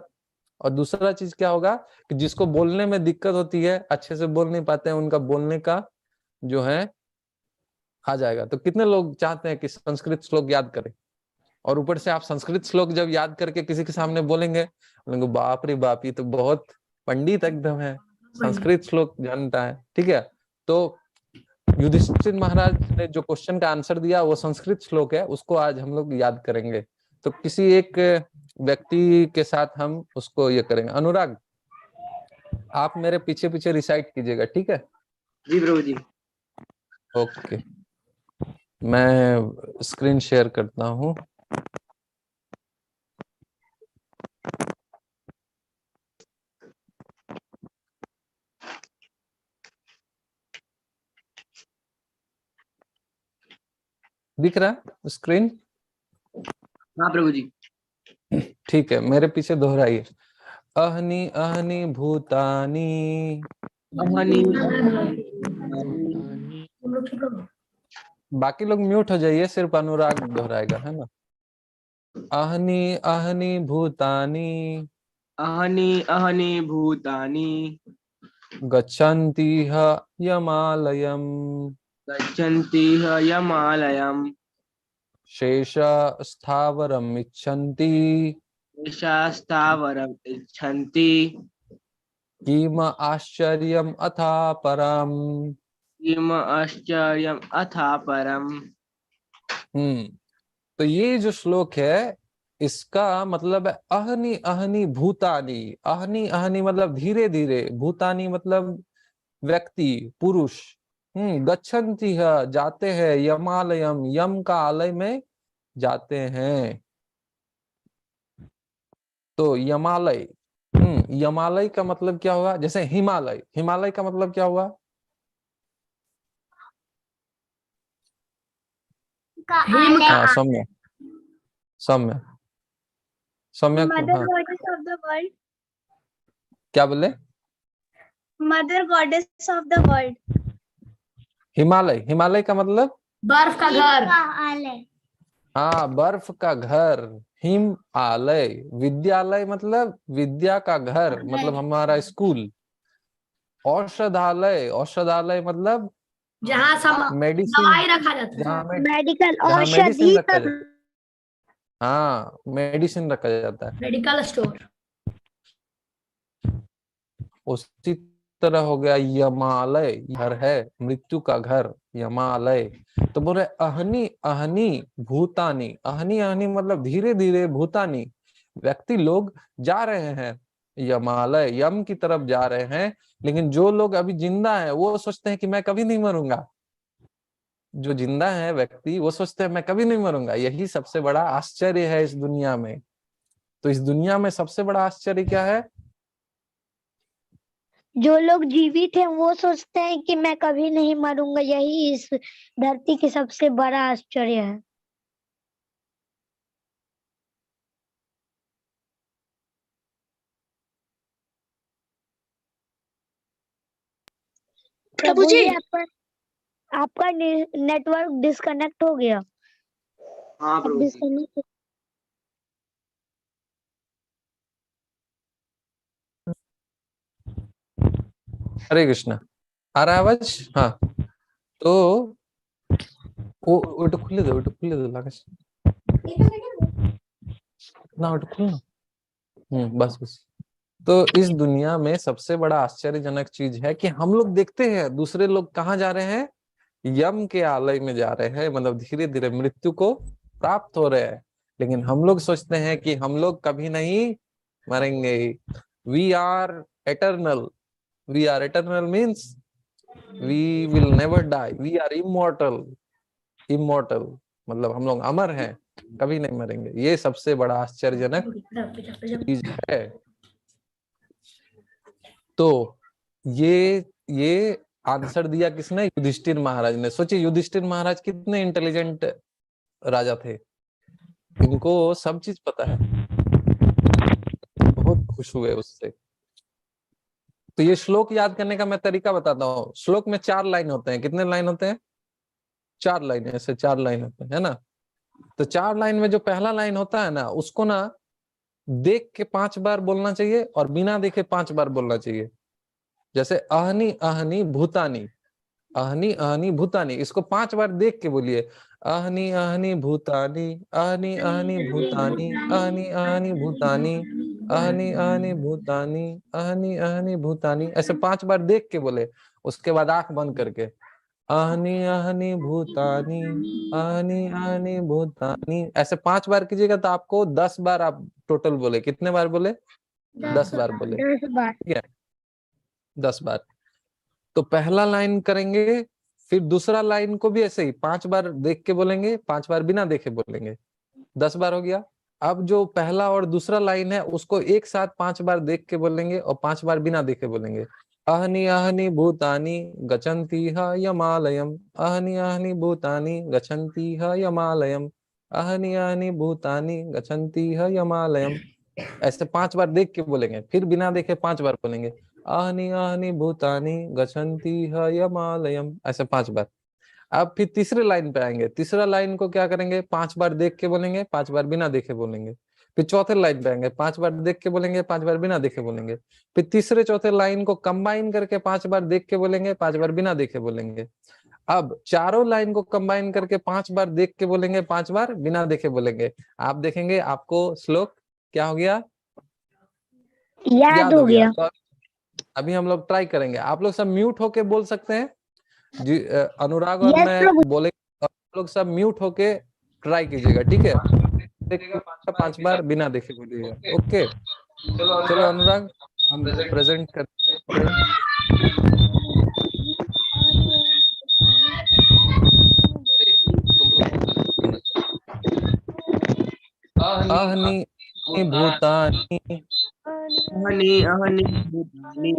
और दूसरा चीज क्या होगा कि जिसको बोलने में दिक्कत होती है, अच्छे से बोल नहीं पाते हैं, उनका बोलने का जो है आ जाएगा। तो कितने लोग चाहते हैं कि संस्कृत श्लोक याद करें? और ऊपर से आप संस्कृत श्लोक जब याद करके किसी के सामने बोलेंगे, बोलेंगे बाप रे बाप, ये तो बहुत पंडित एकदम है, संस्कृत श्लोक जानता है। ठीक है, तो युधिष्ठिर महाराज ने जो क्वेश्चन का आंसर दिया वो संस्कृत श्लोक है, उसको आज हम लोग याद करेंगे। तो किसी एक व्यक्ति के साथ हम उसको ये करेंगे। अनुराग, आप मेरे पीछे पीछे रिसाइट कीजिएगा, ठीक है? जी प्रभु जी। ओके, मैं स्क्रीन शेयर करता हूँ। दिख रहा है स्क्रीन? हाँ प्रभु जी। ठीक है, मेरे पीछे दोहराइए। अहनि अहनि भूतानि, अहनि बाकी लोग म्यूट हो जाइए, सिर्फ अनुराग दोहराएगा, है ना? अहनि अहनि भूतानि अहनि अहनि भूतानि गच्छन्ति ह यमालयम् गच्छन्ति यमालयम् शेष स्थावरम् इच्छन्ति स्थावरम् इच्छन्ति किम आश्चर्यम् अथा परम्। किम आश्चर्यम् अथा परम्। तो ये जो श्लोक है इसका मतलब है अहनि अहनि भूतानि। अहनि अहनि मतलब धीरे धीरे, भूतानि मतलब व्यक्ति, पुरुष। गच्छन्ति है जाते हैं, यमालयम यम का आलय में जाते हैं। तो यमालय, यमालय का मतलब क्या हुआ? जैसे हिमालय, हिमालय का मतलब क्या हुआ? हाँ सौम्य, सौम्य सौम्य मदर हाँ, गॉडेस ऑफ द वर्ल्ड। क्या बोले? Mother goddess of the world. Himalaya, Himalaya का मतलब बर्फ का घर। हाँ, बर्फ का घर, हिम आलय। विद्यालय मतलब विद्या का घर, मतलब हमारा स्कूल। औषधालय, औषधालय मतलब जहाँ सब मेडिसिन, दवाई रखा जाता है। जहाँ मेडिकल जहाँ मेडिसिन औषधि रखा जाता है। हाँ, मेडिसिन रखा जाता है। Medical store. उसी तरह हो गया यमालय, घर है, मृत्यु का घर, यमालय। तो बोले अहनी अहनी भूतानी। अहनी अहनी मतलब धीरे धीरे, भूतानी व्यक्ति लोग जा रहे हैं यमालय, यम की तरफ जा रहे हैं। लेकिन जो लोग अभी जिंदा हैं वो सोचते हैं कि मैं कभी नहीं मरूंगा। जो जिंदा है व्यक्ति वो सोचते हैं मैं कभी नहीं मरूंगा। यही सबसे बड़ा आश्चर्य है इस दुनिया में। तो इस दुनिया में सबसे बड़ा आश्चर्य क्या है? जो लोग जीवित हैं वो सोचते हैं कि मैं कभी नहीं मरूंगा। यही इस धरती की सबसे बड़ा आश्चर्य है। प्रभु जी, आपका नेटवर्क डिस्कनेक्ट हो गया। हाँ प्रभु जी। डिस्कनेक्ट। हरे कृष्णा, आ रहा है आवाज? हाँ, तो वो खुले दो, खुले दो लाकेश ना, खुलना। बस बस। तो इस दुनिया में सबसे बड़ा आश्चर्यजनक चीज है कि हम लोग देखते हैं दूसरे लोग कहाँ जा रहे हैं, यम के आलय में जा रहे हैं, मतलब धीरे धीरे मृत्यु को प्राप्त हो रहे हैं। लेकिन हम लोग सोचते हैं कि हम लोग कभी नहीं मरेंगे। We are eternal. We are eternal means we will never die, we are immortal. Immortal मतलब हम लोग अमर हैं, कभी नहीं मरेंगे। ये सबसे बड़ा आश्चर्यजनक चीज है। तो ये आंसर दिया किसने? युधिष्ठिर महाराज ने। सोचिए युधिष्ठिर महाराज कितने इंटेलिजेंट राजा थे, इनको सब चीज पता है। बहुत खुश हुए उससे। तो ये श्लोक याद करने का मैं तरीका बताता हूँ। श्लोक में 4 लाइन होते हैं। कितने लाइन होते हैं? 4 लाइन, ऐसे 4 लाइन होते हैं, है ना? तो 4 लाइन में जो पहला लाइन होता है ना, उसको ना देख के 5 बार बोलना चाहिए और बिना देखे 5 बार बोलना चाहिए। जैसे अहनी अहनी भूतानी, अहनी अहनी भूतानी, इसको 5 बार देख के बोलिए। अहनी अहनी भूतानी, अहनी अहनी भूतानी, अहनी अहनी भूतानी, अहनी अहनी भूतानी, अहनी अहनी भूतानी, ऐसे 5 बार देख के बोले। उसके बाद आंख बंद करके अहनी अहनी भूतानी, अहनी अहनी भूतानी, ऐसे 5 बार कीजिएगा तो आपको 10 बार आप टोटल बोले। कितने बार बोले? 10 बार बोले। 10 बार। ठीक है, 10 बार। तो पहला लाइन करेंगे, फिर दूसरा लाइन को भी ऐसे ही 5 बार देख के बोलेंगे, 5 बार बिना देखे बोलेंगे। 10 बार हो गया। अब जो पहला और दूसरा लाइन है उसको एक साथ 5 बार देख के बोलेंगे और 5 बार बिना देखे बोलेंगे। अहनी अहनी भूतानी गच्छन्ति ह यमालयम, अहनी अहनी भूतानी गच्छन्ति ह यमालयम, अहनी अहनी भूतानी गच्छन्ति ह यमालयम। ऐसे 5 बार देख के बोलेंगे, फिर बिना देखे 5 बार बोलेंगे। अहनी अहनी भूतानी गच्छन्ति ह यमालयम, ऐसे 5 बार। अब फिर तीसरे लाइन पे आएंगे। तीसरा लाइन को क्या करेंगे? 5 बार देख के बोलेंगे, 5 बार बिना देखे बोलेंगे। फिर चौथे लाइन पे आएंगे, 5 बार देख के बोलेंगे, 5 बार बिना देखे बोलेंगे। फिर तीसरे चौथे लाइन को कंबाइन करके 5 बार देख के बोलेंगे, 5 बार बिना देखे बोलेंगे। अब चारों लाइन को कंबाइन करके 5 बार देख के बोलेंगे, 5 बार बिना देखे बोलेंगे। आप देखेंगे आपको श्लोक क्या हो गया? याद हो गया। तो अभी हम लोग ट्राई करेंगे। आप लोग सब म्यूट होके बोल सकते हैं जी। अनुराग और यस मैं प्रभु। बोले, आप लोग सब म्यूट होके ट्राई कीजिएगा, ठीक है? 5 बार बिना देखे बोलिएगा। ओके, चलो अनुराग हम प्रेजेंट करते हैं। अहनी भूतानी, अहनि अहनि भूतानि,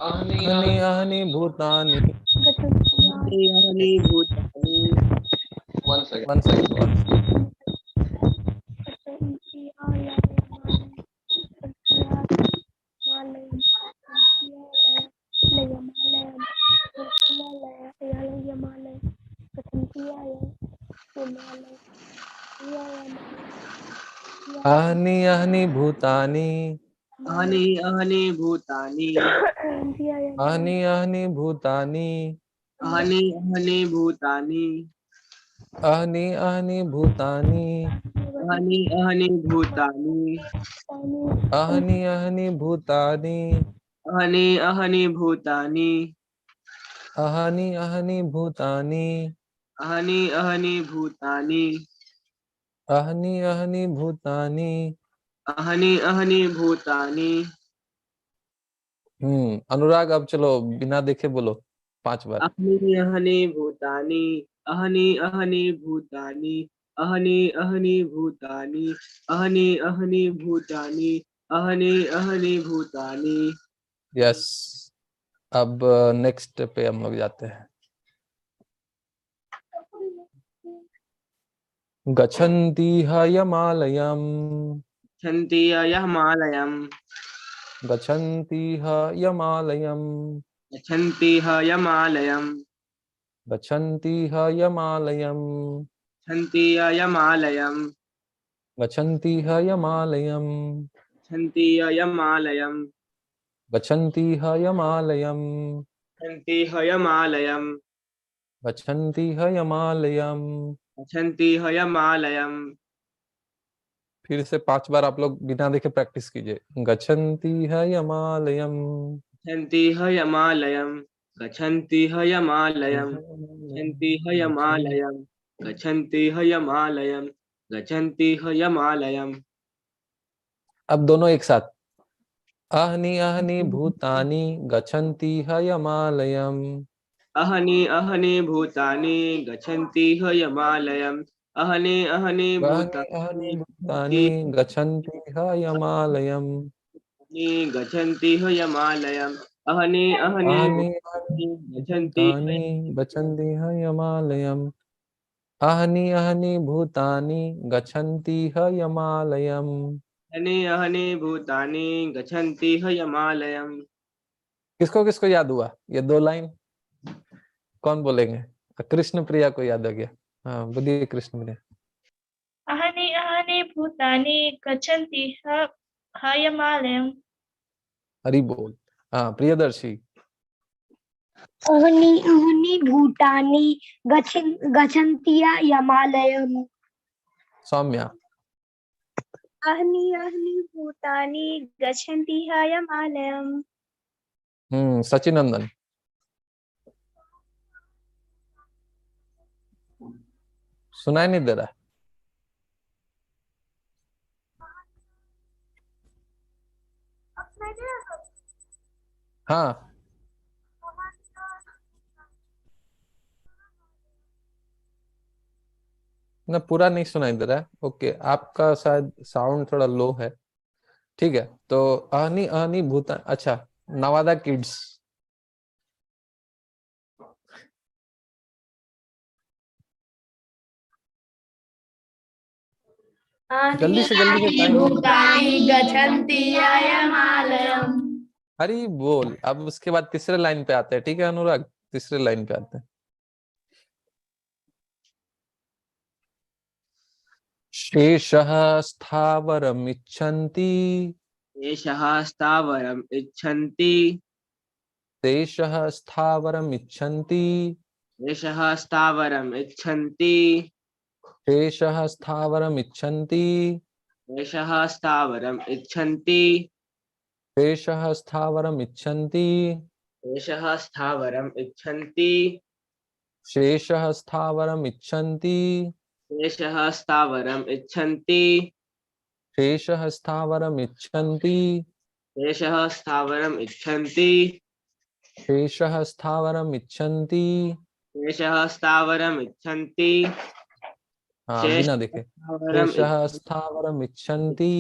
अहनी अहनी भूतानी। अहनि अहनि भूतानि, वन सेकंड। अहनी अहनी भूतानी, अहनि अहनि भूतानि, अहनी अहनी भूतानी, अहनि अहनि भूतानि, अहनी अहनी भूतानी, अहनि अहनि भूतानि, अहनी अहनी भूतानी, अहनि अहनि भूतानि, अहनी अहनी भूतानी, अहनि अहनि भूतानि, अहनी अहनी भूतानी। अहनि अहनि भूतानि। अनुराग अब चलो बिना देखे बोलो 5 बार। अहनि अहनि भूतानि, अहनि अहनि भूतानि, अहनि अहनि भूतानि, अहनि अहनि भूतानि, अहनि अहनि भूतानि। यस, अब नेक्स्ट पे हम लोग जाते हैं। गच्छन्ति ह यमालयम, गच्छन्ति यमालयम्, गच्छन्ति ह यमालयम, गच्छन्ति यमालयम्, गच्छन्ति ह यमालयम, गच्छन्ति यमालयम्, गच्छन्ति ह यमालयम, गच्छन्ति यमालयम्, गच्छन्ति ह यमालयम, गच्छन्ति यमालयम्, गच्छन्ति ह यमालयम। गच्छन्ति यमालयम्। फिर से 5 बार आप लोग बिना देखे प्रैक्टिस कीजिए। गच्छन्ति ह यमालयम, गच्छन्ति यमालयम्, गच्छन्ति यमालयम्, गच्छन्ति यमालयम्, गच्छन्ति यमालयम्, गच्छन्ति यमालयम्। अब दोनों एक साथ। अहनी अहनी भूतानि गच्छन्ति ह यमालयम, अहनि अहनि भूतानि गच्छन्ति यमालयम्, अहनि अहनि अहनी अहनी भूतानि गच्छन्ति ह यमालयम, गच्छन्ति यमालयम्, अहनि अहनि अहनी भूतानि अहनी गच्छन्ति भूतानि गच्छन्ति ह यमालयम, अहनी अहनी भूतानि गच्छन्ति ह यमालयम। अहनि अहनि भूतानि गच्छन्ति यमालयम्। किसको किसको याद हुआ ये 2 लाइन? कौन बोलेंगे? कृष्ण प्रिया को याद हो गया। हाँ बोलिए कृष्ण प्रिया। अहनि भूतानि गच्छन्ति हयमालयम्। हरि बोल। हाँ प्रियदर्शी। अहनि अहनि भूतानि गच्छन्ति यमालयम्। सौम्या। अहनि अहनि भूतानि गच्छन्ति यमालयम्। सचिनंदन। सुनाई नहीं दे रहा। हाँ ना, पूरा नहीं सुनाई दे रहा है। ओके, आपका शायद साउंड थोड़ा लो है। ठीक है, तो अहनी अहनी भूतान। अच्छा, नवादा किड्स। जल्दी से टाइम। भूतानि गच्छन्ति यमालयम्। हरी बोल। अब उसके बाद तीसरे लाइन पे आते हैं। ठीक है अनुराग, तीसरे लाइन पे आते हैं। शेषः स्थावरमिच्छन्ति एषः स्थावरम् इच्छन्ति शेषः स्थावरमिच्छन्ति एषः स्थावरम् इच्छन्ति शेषः स्थावरमिच्छन्ति एषः स्थावरम् इच्छन्ति शेषः स्थावरमिच्छन्ति एषः स्थावरम् इच्छन्ति शेषः स्थावरमिच्छन्ति एषः स्थावरम् इच्छन्ति शेषः स्थावरमिच्छन्ति एषः स्थावरम् इच्छन्ति शेषः स्थावरमिच्छन्ति। एषः स्थावरम् इच्छन्ति हाँ बिना देखे। शेषः स्थावरमिच्छन्ति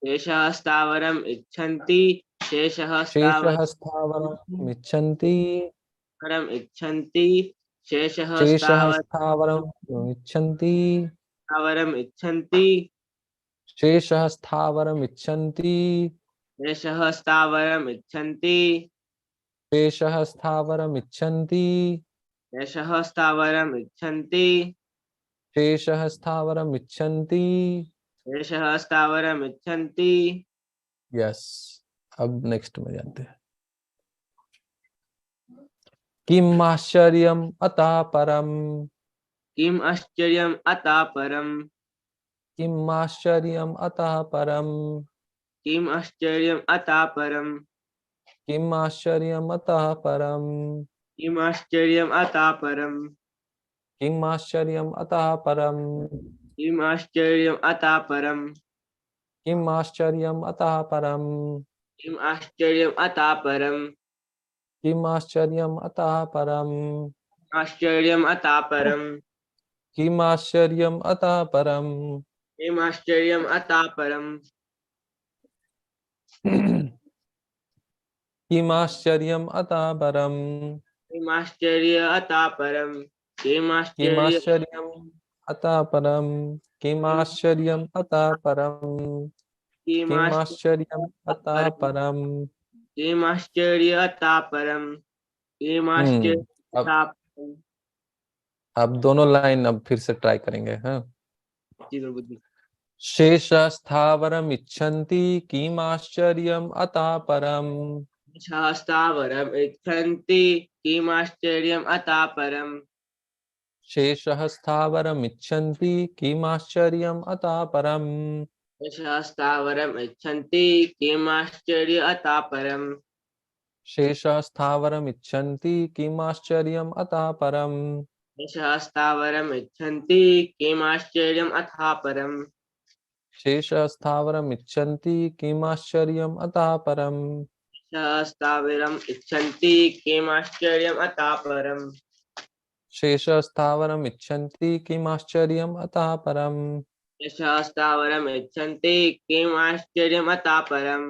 एषः स्थावरम् इच्छन्ति शेषः शेषः स्थावरमिच्छन्ति स्थावरम् इच्छन्ति शेषः शेषः स्थावरमिच्छन्ति स्थावरम् इच्छन्ति शेषः स्थावरमिच्छन्ति एषः स्थावरम् इच्छन्ति शेषः स्थावरमिच्छन्ति एषः स्थावरम् इच्छन्ति शेषः स्थावरमिच्छन्ति। एषः स्थावरम् इच्छन्ति। यस, अब नेक्स्ट में जाते हैं। किम आश्चर्यम अतः परम किम् आश्चर्यम् अतः परम् किम आश्चर्यम अतः परम किम् आश्चर्यम् अतः परम् किम आश्चर्यम अतः परम किम् आश्चर्यम् अतः परम् किम आश्चर्यम अतः परम किम् आश्चर्यम् अतः परम् किम आश्चर्यम अतः परम किम् आश्चर्यम् अतः परम् किम आश्चर्यम अतः परम आश्चर्यम् अतः परम् किम आश्चर्यम अतः परम किम् आश्चर्यम् अतः परम् किम आश्चर्यम अतः परम किम् आश्चर्य अतः परम् किम् किम आश्चर्य आश्चर्यम अतः परम किम आश्चर्यम अतः परम किम् किम आश्चर्य आश्चर्यम अतः परम। किम् आश्चर्य अतः परम् किम् आश्चर्य अब अतः परम्। अब दोनों लाइन अब फिर से ट्राई करेंगे। हाँ, जी प्रभु। शेष स्थावरम इच्छन्ति किम आश्चर्यम अतः परम एषः स्थावरम् इच्छन्ति किम् आश्चर्यम् अतः परम् शेषः स्थावरम इच्छन्ति किम आश्चर्यम अतः परम एषः स्थावरम् इच्छन्ति किम् आश्चर्य अतः परम् शेषः स्थावरम इच्छन्ति किम आश्चर्यम अतः परम एषः स्थावरम् इच्छन्ति किम् आश्चर्यम् अतः परम् शेषः स्थावरम इच्छन्ति किम आश्चर्यम अतः परम एषः स्थावरम् इच्छन्ति किम् आश्चर्यम् अतः परम् शेषः स्थावरम इच्छन्ति किम आश्चर्यम अतः परम। एषः स्थावरम् इच्छन्ति किम् आश्चर्यम् अतः परम्।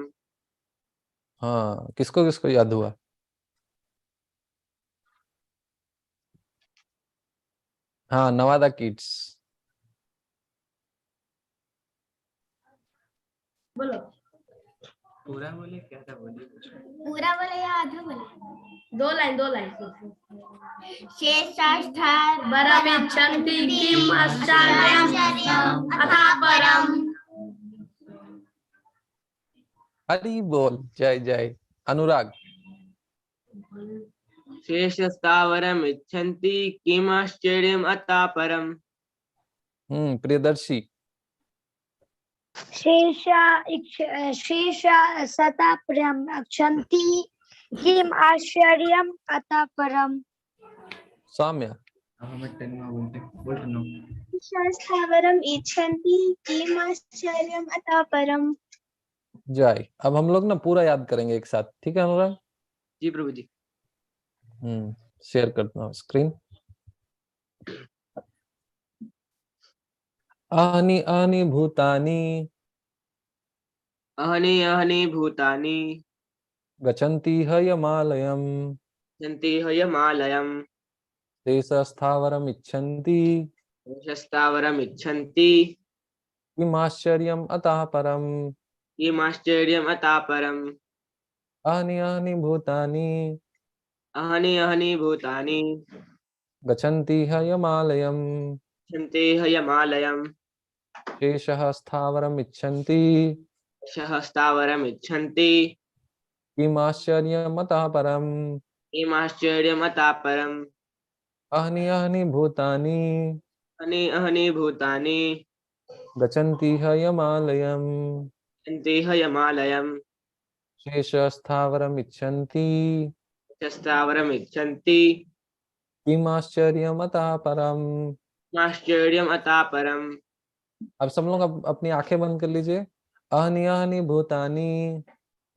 हाँ, किसको किसको याद हुआ? हाँ, नवादा किड्स। बोलो। पूरा बोले क्या था बोले पूरा बोले या आधा बोले? 2 लाइन शेषाष्ठावरम् इच्छन्ति किम् आश्चर्यम् आश्चर्यम् अतः परम्। हरि बोल, जय जय। अनुराग। शेषस्थावरम् इच्छन्ति किम् आश्चर्यम् अतः परम्। प्रियदर्शी। शेषा सताप्रियम् अक्षन्ति किम् आश्चर्यम् अतः परम्। सौम्या। शेषास्थावरम् इच्छन्ति किम् आश्चर्यम् अतः परम्। जय। अब हम लोग ना पूरा याद करेंगे एक साथ, ठीक है अनुराग? जी प्रभु जी। शेयर करता हूँ स्क्रीन। आहनि आहनि भूतानि अहनि अहनि भूतानि गच्छन्ति हयमालयम् सन्ति हयमालयम् शेषस्थावरम् इच्छन्ति शेषस्थावरम् इच्छन्ति किमाश्चर्यम् अतः परम्। किम् आश्चर्यम् अतः परम्। आहनि आहनि भूतानि अहनि अहनि भूतानि गच्छन्ति हयमालयम् सन्ति हयमालयम् शेषः स्थावरम् इच्छन्ति शेषस्थावरम् इच्छन्ति किमाश्चर्यम् अतः परम्। किम् आश्चर्यम् अतः परम्। आहनि आहनि भूतानि अहनि अहनि भूतानि गच्छन्ति हयमालयम् सन्ति हयमालयम् शेषस्थावरम् इच्छन्ति शेषस्थावरम् इच्छन्ति किमाश्चर्यम् अतः परम्। आश्चर्यम् अतः परम्। अब सब लोग अपनी आंखें बंद कर लीजिए। आहनि आहनि भूतानि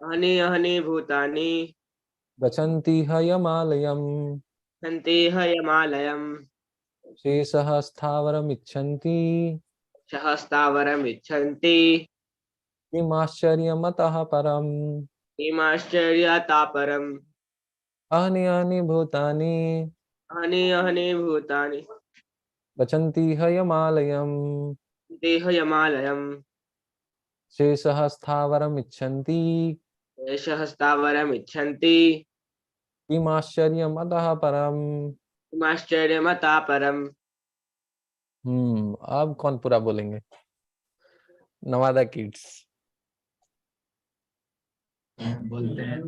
अहनि अहनि भूतानि गच्छन्ति हयमालयम् सन्ति हयमालयम् शेषः स्थावरम् इच्छन्ति शेषस्थावरम् इच्छन्ति किमाश्चर्यम् अतः परम्। किम् आश्चर्यम् अतः परम्। आहनि आहनि भूतानि अहनि अहनि भूतानि गच्छन्ति हयमालयम् सन्ति हयमालयम् शेषः स्थावरम् इच्छन्ति शेषस्थावरम् इच्छन्ति किमाश्चर्यम् अतः परम्। किम् आश्चर्यम् अतः परम्। अब कौन पूरा बोलेंगे? नवादा किड्स बोलते हैं।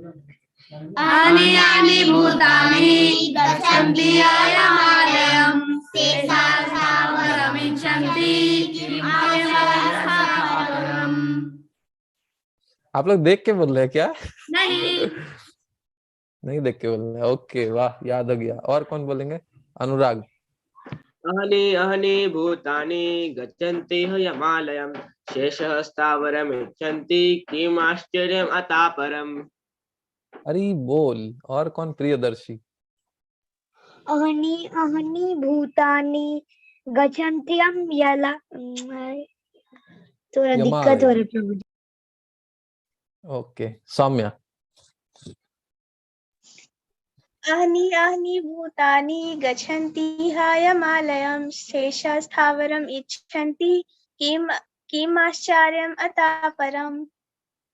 अहनि अहनि भूतानि गच्छन्ति हयमालयम् शेषास्थावरम् इच्छन्ति किम् आश्चर्यम् अतः परम्। आप लोग देख के बोल रहे हैं क्या? नहीं नहीं देख के बोल रहे हैं। ओके, वाह, याद हो गया। और कौन बोलेंगे? अनुराग। अहनि अहनि भूतानि गच्छन्ति हयमालयम् शेषस्थावरम् इच्छन्ति किम् आश्चर्यम् अतः परम्। अरे बोल। और कौन? प्रियदर्शी। अहनि अहनि भूतानि गच्छन्त्यम् यला थोड़ा दिक्कत हो रही है प्रभु जी। ओके, सौम्या। अहनि अहनि भूतानि गच्छन्ति हयमालयम् शेषस्थावरम् इच्छन्ति किम् आश्चर्यम् अतः परम्।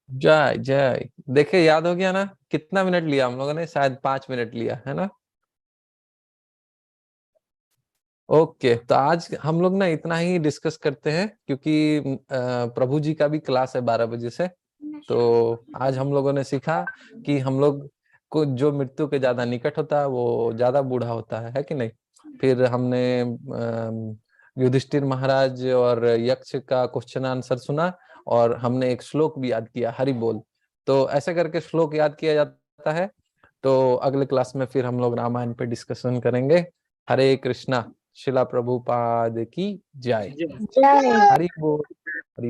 जय जय। देखे, याद हो गया ना? कितना मिनट लिया हम लोगों ने? शायद 5 मिनट लिया है ना? ओके, तो आज हम लोग ना इतना ही डिस्कस करते हैं, क्योंकि प्रभु जी का भी क्लास है 12 बजे से। तो आज हम लोगों ने सीखा कि हम लोग को जो मृत्यु के ज्यादा निकट होता है वो ज्यादा बूढ़ा होता है कि नहीं? फिर हमने युधिष्ठिर महाराज और यक्ष का क्वेश्चन आंसर सुना, और हमने एक श्लोक भी याद किया, हरि बोल। तो ऐसे करके श्लोक याद किया जाता है। तो अगले क्लास में फिर हम लोग रामायण पे डिस्कशन करेंगे। हरे कृष्णा। शिला प्रभुपाद की जय। जय। हरि बोल।